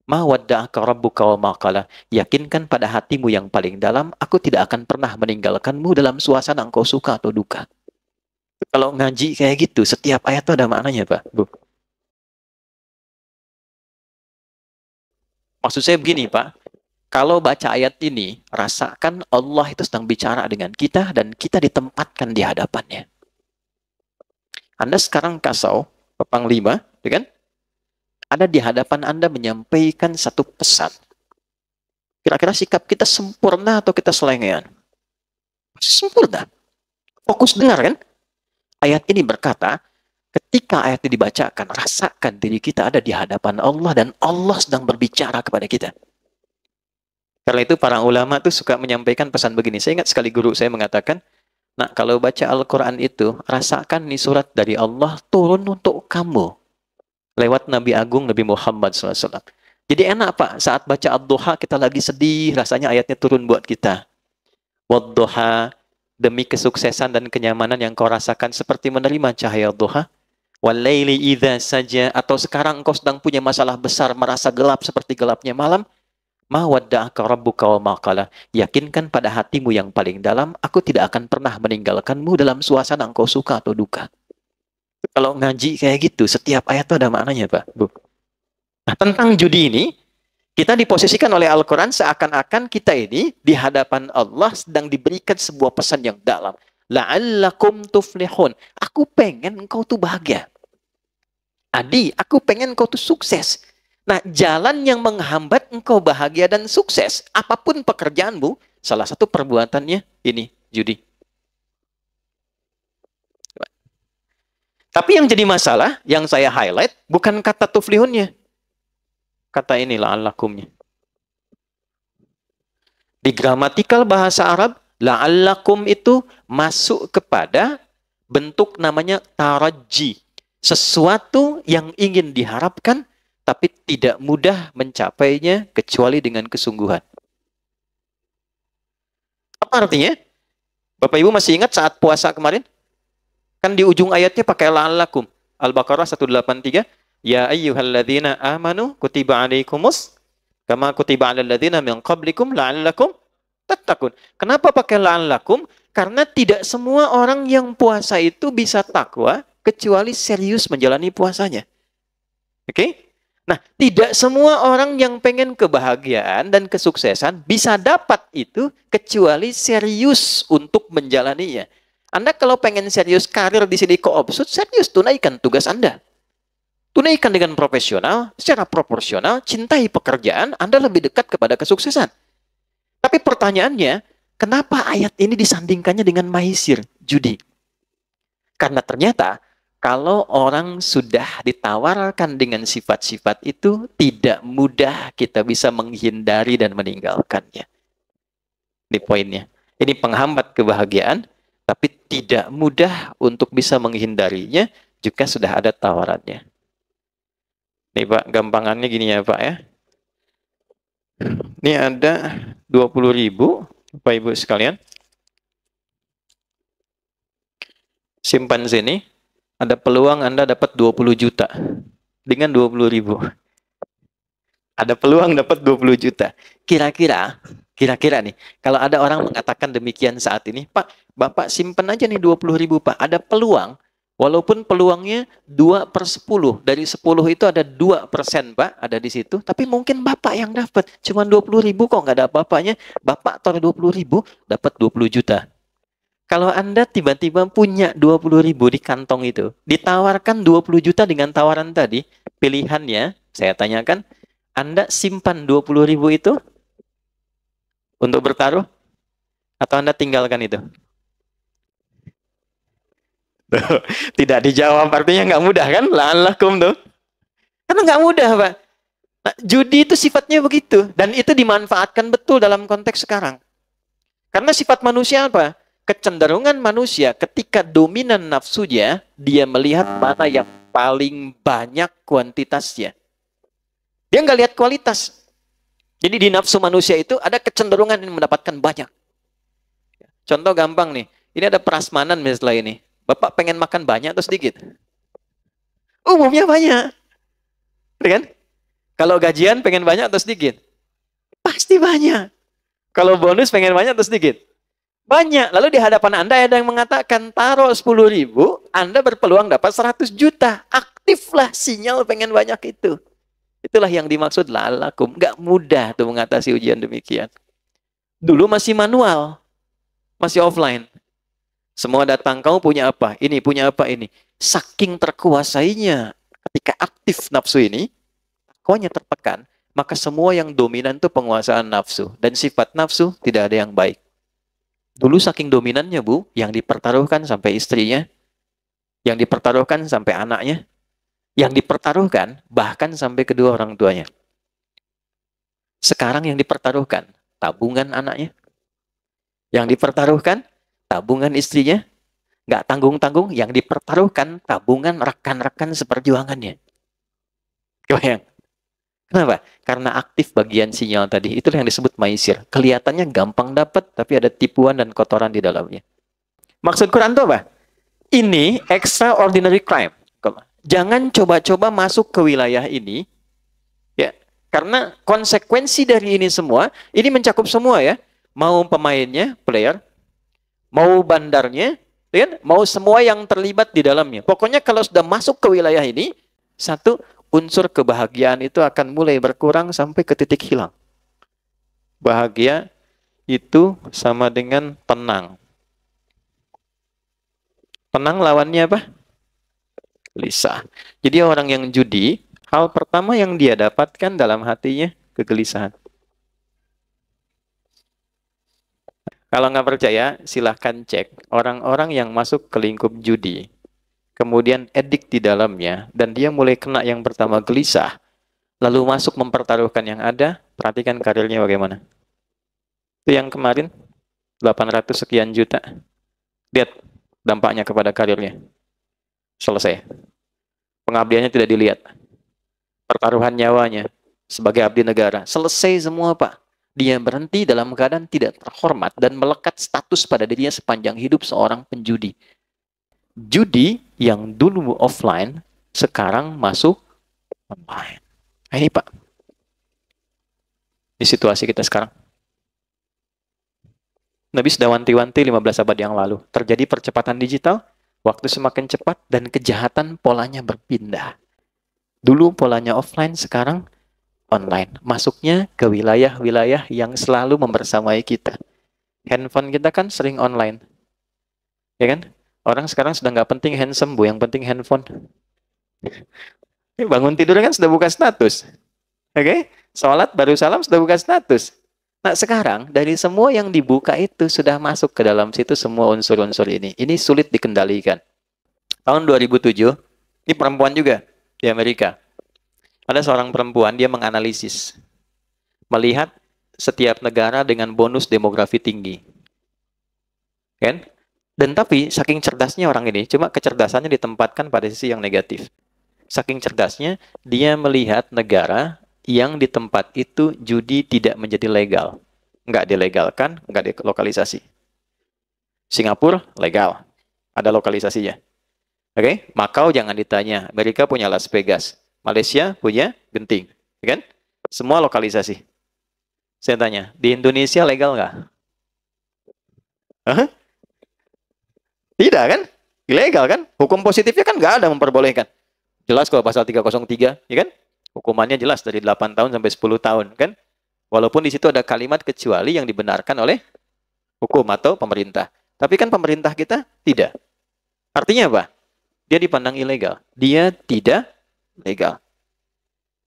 Ma wadda'aka rabbuka wa ma qala. Yakinkan pada hatimu yang paling dalam, aku tidak akan pernah meninggalkanmu dalam suasana engkau suka atau duka. Kalau ngaji kayak gitu, setiap ayat itu ada maknanya, Pak, Bu. Maksud saya begini, Pak. Kalau baca ayat ini, rasakan Allah itu sedang bicara dengan kita dan kita ditempatkan di hadapannya. Anda sekarang kasau, Panglima, ya kan? Ada di hadapan Anda menyampaikan satu pesan. Kira-kira sikap kita sempurna atau kita selengean? Sempurna. Fokus dengar kan? Ayat ini berkata, ketika ayat ini dibacakan, rasakan diri kita ada di hadapan Allah dan Allah sedang berbicara kepada kita. Karena itu para ulama tuh suka menyampaikan pesan begini. Saya ingat sekali guru saya mengatakan, nah kalau baca Al-Quran itu, rasakan nih surat dari Allah turun untuk kamu. Lewat Nabi Agung Nabi Muhammad SAW. Jadi enak Pak, saat baca Ad-Duha kita lagi sedih, rasanya ayatnya turun buat kita. Wad-Duha, demi kesuksesan dan kenyamanan yang kau rasakan seperti menerima cahaya duha. Wal-laili idza saja, atau sekarang engkau sedang punya masalah besar, merasa gelap seperti gelapnya malam. Ma wadda'aka rabbuka wa ma qala. Yakinkan pada hatimu yang paling dalam, aku tidak akan pernah meninggalkanmu dalam suasana engkau suka atau duka. Kalau ngaji kayak gitu, setiap ayat itu ada maknanya, Pak, Bu. Nah, tentang judi ini, kita diposisikan oleh Al-Quran seakan-akan kita ini di hadapan Allah sedang diberikan sebuah pesan yang dalam. La'allakum tuflihun. Aku pengen engkau tuh bahagia. Adi, aku pengen engkau tuh sukses. Nah, jalan yang menghambat engkau bahagia dan sukses, apapun pekerjaanmu, salah satu perbuatannya ini, judi. Tapi yang jadi masalah, yang saya highlight, bukan kata tuflihunnya. Kata ini la'allakumnya. Di gramatikal bahasa Arab, la'allakum itu masuk kepada bentuk namanya taraji. Sesuatu yang ingin diharapkan, tapi tidak mudah mencapainya kecuali dengan kesungguhan. Apa artinya? Bapak Ibu masih ingat saat puasa kemarin? Kan di ujung ayatnya pakai la'allakum. Al-Baqarah 183. Ya ayyuhalladzina amanu kutiba alaikumus kama kutiba alal ladzina min qablikum la'allakum tattaqun. Kenapa pakai la'allakum? Karena tidak semua orang yang puasa itu bisa takwa kecuali serius menjalani puasanya. Oke? Okay? Nah, tidak semua orang yang pengen kebahagiaan dan kesuksesan bisa dapat itu kecuali serius untuk menjalaninya. Anda kalau pengen serius karir di sini Koopsud, serius tunaikan tugas Anda. Tunaikan dengan profesional, secara proporsional, cintai pekerjaan, Anda lebih dekat kepada kesuksesan. Tapi pertanyaannya, kenapa ayat ini disandingkannya dengan maisir, judi? Karena ternyata, kalau orang sudah ditawarkan dengan sifat-sifat itu, tidak mudah kita bisa menghindari dan meninggalkannya. Ini poinnya. Ini penghambat kebahagiaan, tapi tidak mudah untuk bisa menghindarinya jika sudah ada tawarannya. Nih Pak, gampangannya gini ya Pak ya. Ini ada 20.000, Bapak Ibu sekalian. Simpan sini. Ada peluang Anda dapat 20 juta dengan 20.000. Ada peluang dapat 20 juta. Kira-kira nih, kalau ada orang mengatakan demikian saat ini, Pak, Bapak simpan aja nih 20.000 Pak. Ada peluang, walaupun peluangnya 2/10. Dari 10 itu ada 2% Pak, ada di situ. Tapi mungkin Bapak yang dapat. Cuma 20.000 kok nggak ada apa-apanya. Bapak taruh 20.000, dapat 20 juta. Kalau Anda tiba-tiba punya 20.000 di kantong itu, ditawarkan 20 juta dengan tawaran tadi, pilihannya, saya tanyakan, Anda simpan 20.000 itu untuk bertaruh, atau Anda tinggalkan itu? Tidak dijawab, artinya nggak mudah kan? La'allakum tuh. Karena nggak mudah, Pak. Nah, judi itu sifatnya begitu, dan itu dimanfaatkan betul dalam konteks sekarang. Karena sifat manusia apa? Kecenderungan manusia ketika dominan nafsunya, dia melihat mana yang paling banyak kuantitasnya. Dia nggak lihat kualitas. Jadi di nafsu manusia itu ada kecenderungan yang mendapatkan banyak. Contoh gampang nih, ini ada prasmanan misalnya ini. Bapak pengen makan banyak atau sedikit? Umumnya banyak. Kan? Kalau gajian pengen banyak atau sedikit? Pasti banyak. Kalau bonus pengen banyak atau sedikit? Banyak. Lalu di hadapan Anda ada yang mengatakan, taruh 10.000, Anda berpeluang dapat 100 juta. Aktiflah sinyal pengen banyak itu. Itulah yang dimaksud la'allakum. Nggak mudah tuh mengatasi ujian demikian. Dulu masih manual. Masih offline. Semua datang, kamu punya apa? Ini, punya apa ini? Saking terkuasainya ketika aktif nafsu ini, akuanya tertekan, maka semua yang dominan itu penguasaan nafsu. Dan sifat nafsu tidak ada yang baik. Dulu saking dominannya, Bu, yang dipertaruhkan sampai istrinya, yang dipertaruhkan sampai anaknya, yang dipertaruhkan bahkan sampai kedua orang tuanya. Sekarang yang dipertaruhkan, tabungan anaknya. Yang dipertaruhkan, tabungan istrinya. Nggak tanggung-tanggung, yang dipertaruhkan tabungan rekan-rekan seperjuangannya. Kebayang? Kenapa? Karena aktif bagian sinyal tadi. Itulah yang disebut maisir. Kelihatannya gampang dapat, tapi ada tipuan dan kotoran di dalamnya. Maksud Quran itu apa? Ini extraordinary crime. Jangan coba-coba masuk ke wilayah ini, ya, karena konsekuensi dari ini semua, ini mencakup semua ya. Mau pemainnya, player, mau bandarnya, ya, mau semua yang terlibat di dalamnya. Pokoknya kalau sudah masuk ke wilayah ini, satu, unsur kebahagiaan itu akan mulai berkurang sampai ke titik hilang. Bahagia itu sama dengan tenang. Tenang lawannya apa? Gelisah. Jadi orang yang judi, hal pertama yang dia dapatkan dalam hatinya, kegelisahan. Kalau nggak percaya, silahkan cek orang-orang yang masuk ke lingkup judi, kemudian edik di dalamnya, dan dia mulai kena yang pertama gelisah, lalu masuk mempertaruhkan yang ada, perhatikan karirnya bagaimana. Itu yang kemarin, 800 sekian juta. Lihat dampaknya kepada karirnya. Selesai. Pengabdiannya tidak dilihat. Pertaruhan nyawanya sebagai abdi negara. Selesai semua, Pak. Dia berhenti dalam keadaan tidak terhormat dan melekat status pada dirinya sepanjang hidup seorang penjudi. Judi yang dulu offline, sekarang masuk online. Nah, ini, Pak. Di situasi kita sekarang. Nabi sudah wanti-wanti 15 abad yang lalu. Terjadi percepatan digital, waktu semakin cepat, dan kejahatan polanya berpindah. Dulu polanya offline, sekarang online. Masuknya ke wilayah-wilayah yang selalu membersamai kita. Handphone kita kan sering online. Ya kan? Orang sekarang sudah nggak penting handsome, Bu. Yang penting handphone. Bangun tidur kan sudah buka status. Oke? Sholat baru salam sudah buka status. Nah sekarang dari semua yang dibuka itu sudah masuk ke dalam situ semua unsur-unsur ini. Ini sulit dikendalikan. Tahun 2007, ini perempuan juga di Amerika. Ada seorang perempuan, dia menganalisis. Melihat setiap negara dengan bonus demografi tinggi. Kan? Dan tapi saking cerdasnya orang ini, cuma kecerdasannya ditempatkan pada sisi yang negatif. Saking cerdasnya, dia melihat negara yang di tempat itu judi tidak menjadi legal. Nggak dilegalkan, nggak dilokalisasi. Singapura, legal. Ada lokalisasinya. Oke? Macau jangan ditanya. Amerika punya Las Vegas. Malaysia punya Genting. Kan? Semua lokalisasi. Saya tanya, di Indonesia legal nggak? Hah? Tidak kan? Ilegal kan? Hukum positifnya kan nggak ada memperbolehkan. Jelas kalau pasal 303, ya kan? Hukumannya jelas dari 8 tahun sampai 10 tahun, kan? Walaupun di situ ada kalimat kecuali yang dibenarkan oleh hukum atau pemerintah. Tapi kan pemerintah kita tidak. Artinya apa? Dia dipandang ilegal. Dia tidak legal.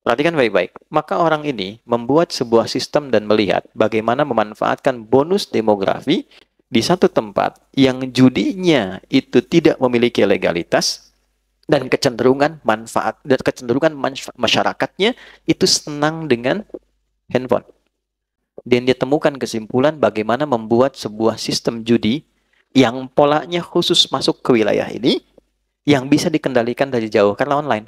Perhatikan baik-baik. Maka orang ini membuat sebuah sistem dan melihat bagaimana memanfaatkan bonus demografi di satu tempat yang judinya itu tidak memiliki legalitas, dan kecenderungan masyarakatnya itu senang dengan handphone. Dan dia temukan kesimpulan bagaimana membuat sebuah sistem judi yang polanya khusus masuk ke wilayah ini, yang bisa dikendalikan dari jauh karena online.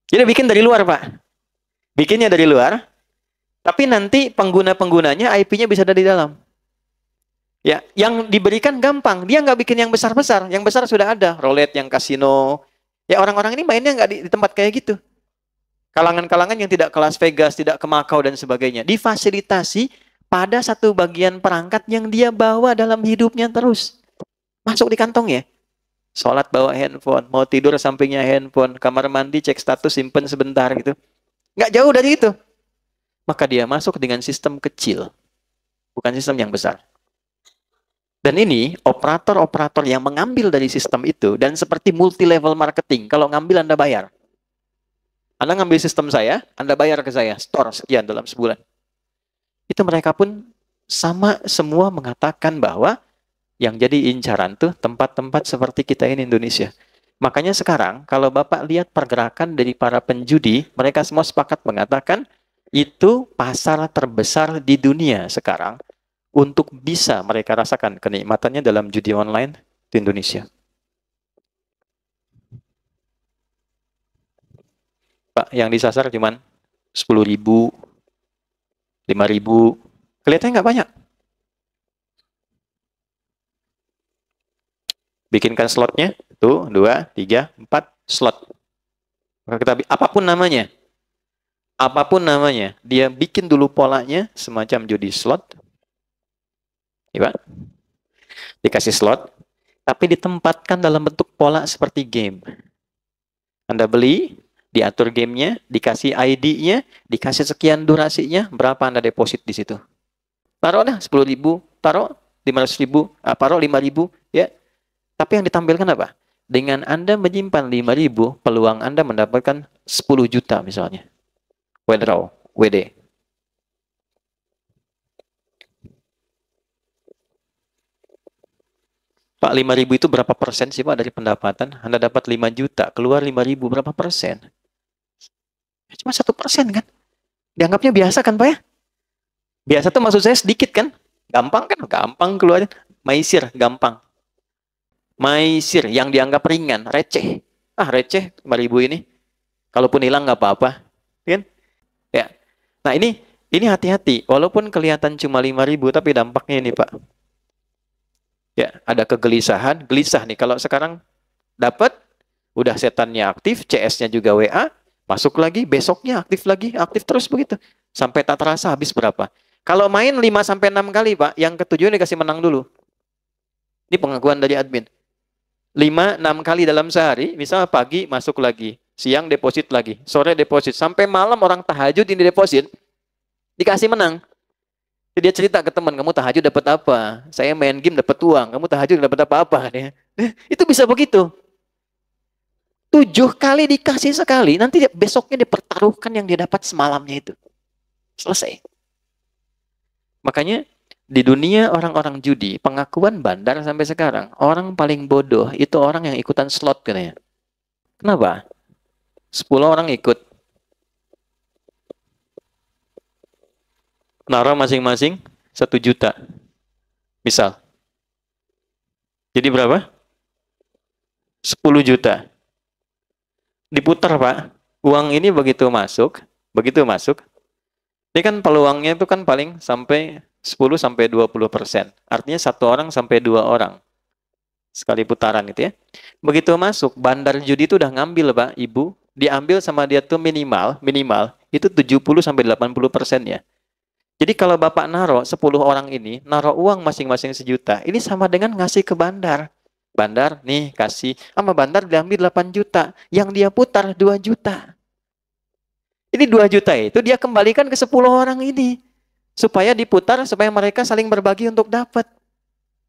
Jadi bikin dari luar, Pak. Bikinnya dari luar, tapi nanti pengguna-penggunanya IP-nya bisa ada di dalam. Ya, yang diberikan gampang. Dia nggak bikin yang besar-besar. Yang besar sudah ada. Roulette, yang kasino. Ya, orang-orang ini mainnya nggak di tempat kayak gitu. Kalangan-kalangan yang tidak ke Las Vegas, tidak ke Macau dan sebagainya, difasilitasi pada satu bagian perangkat yang dia bawa dalam hidupnya terus. Masuk di kantong ya. Sholat bawa handphone, mau tidur sampingnya handphone, kamar mandi cek status simpen sebentar gitu. Nggak jauh dari itu. Maka dia masuk dengan sistem kecil, bukan sistem yang besar. Dan ini operator-operator yang mengambil dari sistem itu, dan seperti multi-level marketing, kalau ngambil Anda bayar. Anda ngambil sistem saya, Anda bayar ke saya, store sekian dalam sebulan. Itu mereka pun sama semua mengatakan bahwa yang jadi incaran tuh tempat-tempat seperti kita ini Indonesia. Makanya sekarang kalau Bapak lihat pergerakan dari para penjudi, mereka semua sepakat mengatakan itu pasar terbesar di dunia sekarang untuk bisa mereka rasakan kenikmatannya dalam judi online di Indonesia. Pak, yang disasar cuman 10.000, 5.000. Kelihatannya nggak banyak. Bikinkan slotnya, tuh, 2, 3, 4 slot. Maka kita apapun namanya, dia bikin dulu polanya semacam judi slot. Ya, Pak? Dikasih slot, tapi ditempatkan dalam bentuk pola seperti game. Anda beli, diatur gamenya, dikasih ID-nya, dikasih sekian durasinya, berapa Anda deposit di situ. Taruh dah 10.000, taruh 500.000, taruh 5.000, ya. Tapi yang ditampilkan apa? Dengan Anda menyimpan 5.000, peluang Anda mendapatkan 10 juta misalnya. Withdraw, WD. Pak, 5.000 itu berapa persen sih Pak dari pendapatan? Anda dapat 5 juta, keluar 5.000, berapa persen? Cuma 1% kan? Dianggapnya biasa kan Pak ya? Biasa tuh maksud saya sedikit kan? Gampang kan? Gampang keluarin. Maisir, gampang. Maisir yang dianggap ringan, receh. Receh 5.000 ini. Kalaupun hilang nggak apa-apa. Kan? Ya. Nah ini hati-hati. Walaupun kelihatan cuma 5.000, tapi dampaknya ini Pak. Ya, ada kegelisahan, gelisah nih. Kalau sekarang dapat, udah setannya aktif, CS-nya juga WA, masuk lagi, besoknya aktif terus begitu. Sampai tak terasa habis berapa. Kalau main 5-6 kali, Pak, yang ketujuh dikasih menang dulu. Ini pengakuan dari admin. 5-6 kali dalam sehari, misal pagi masuk lagi, siang deposit lagi, sore deposit, sampai malam orang tahajud ini deposit, dikasih menang. Dia cerita ke teman, kamu tahajud dapat apa? Saya main game dapat uang, kamu tahajud dapat apa-apa? Itu bisa begitu. 7 kali dikasih sekali, nanti besoknya dipertaruhkan yang dia dapat semalamnya itu. Selesai. Makanya di dunia orang-orang judi, pengakuan bandar sampai sekarang, orang paling bodoh itu orang yang ikutan slot katanya. Kenapa? 10 orang ikut. Naruh masing-masing 1 juta. Misal. Jadi berapa? 10 juta. Diputar, Pak. Uang ini begitu masuk. Ini kan peluangnya itu kan paling sampai 10-20%. Artinya 1 orang sampai 2 orang. Sekali putaran itu ya. Begitu masuk, bandar judi itu udah ngambil, Pak, Ibu. Diambil sama dia tuh minimal itu 70-80% ya. Jadi kalau Bapak naruh 10 orang ini, naruh uang masing-masing 1 juta, ini sama dengan ngasih ke bandar. Bandar, nih kasih. Sama bandar diambil 8 juta. Yang dia putar 2 juta. Ini 2 juta itu dia kembalikan ke 10 orang ini. Supaya diputar, supaya mereka saling berbagi untuk dapat.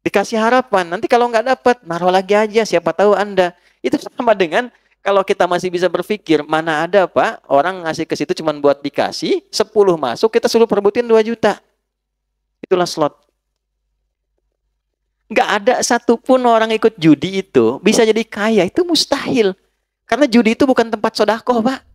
Dikasih harapan. Nanti kalau nggak dapat, naruh lagi aja. Siapa tahu Anda. Itu sama dengan kalau kita masih bisa berpikir, mana ada Pak, orang ngasih ke situ cuma buat dikasih, 10 masuk, kita suruh perebutin 2 juta. Itulah slot. Nggak ada satupun orang ikut judi itu bisa jadi kaya, itu mustahil. Karena judi itu bukan tempat sodakoh, Pak.